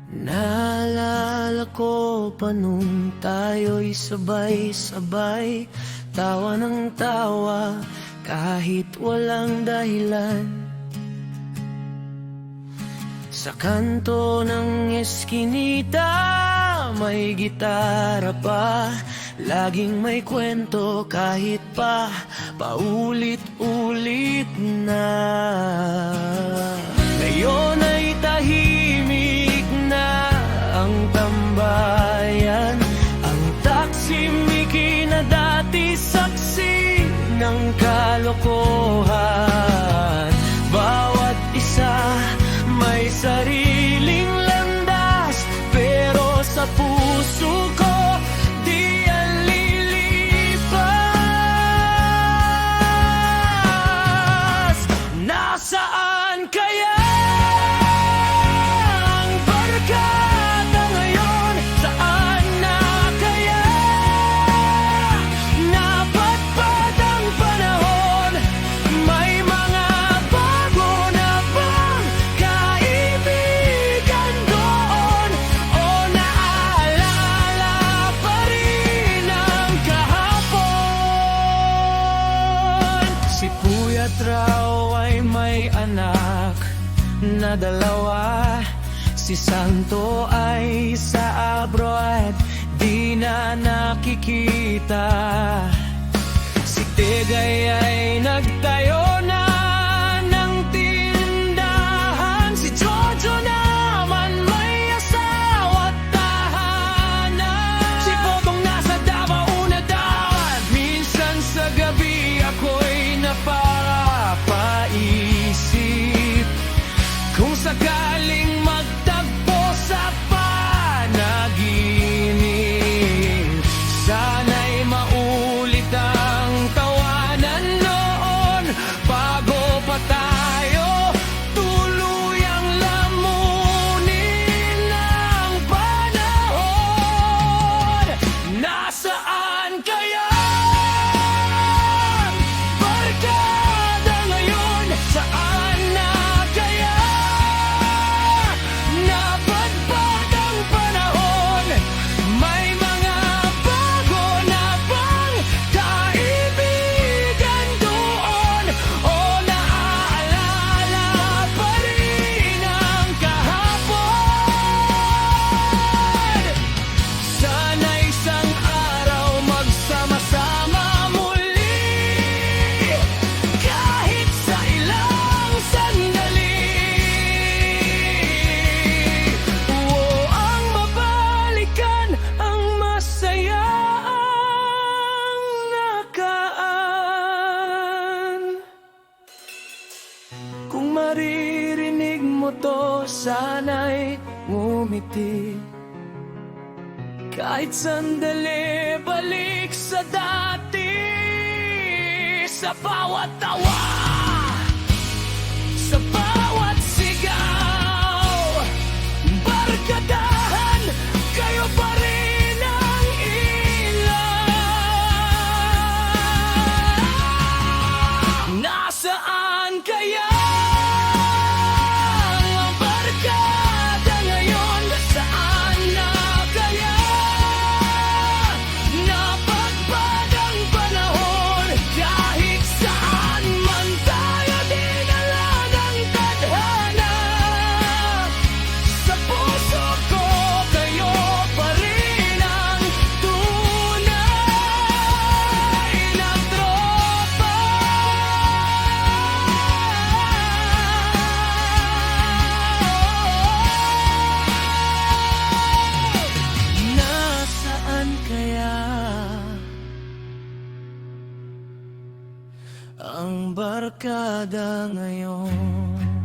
Naalala ko pa nung tayo'y sabay-sabay, tawa ng tawa kahit walang dahilan. Sa kanto ng eskinita, may gitara pa, laging may kwento kahit pa paulit-ulit na. Ngayon ay tahimik na ang tambayan, ang taksimiki na dati saksi ng kalokohan. Bawat isa may sariling landas, pero sa puso ko di yan lilipas. Nasaan kaya ang barkada ngayon? Saan na kaya napadpad ang panahon? May mga bago na bang kaibigan doon? O naalala pa rin ang kahapon? Si Puyat raw ay may anak na dalawa, si Santo ay sa abroad, di na nakikita. Si Tegay ay nagtayo na ng tindahan, si Jojo naman may asawa at tahanan. Si Bobong nasa Davao na daw, minsan sa gabi ako'y napapaisip kung sakaling magtagpo sa panaginip. Sana'y maulit ang tawanan noon bago pa tayo tuluyang lamunin ng panahon. Nasaan kaya ang barkada ngayon? Saan na kaya napadpad ang panahon? May mga bago na bang kaibigan doon? O naaalala pa rin ang kahapon? Sana isang araw magsama-sama muli, kahit sa ilang sandali. Ang mabalikan ang masayang nakaan. Kung maririnig mo to, sana'y ngumiti. Kahit sandali, balik sa dati. Sa bawat tawa, sa bawat sigaw, barkadahan, kayo pa rin ang ilaw. Nasaan kaya ang barkada ngayon? Saan na kaya napadpad ang panahon? Kahit saan man tayo dinala ng tadhana, sa puso ko kayo pa rin ang tunay na tropa. Nasaan kaya ang barkada ngayon?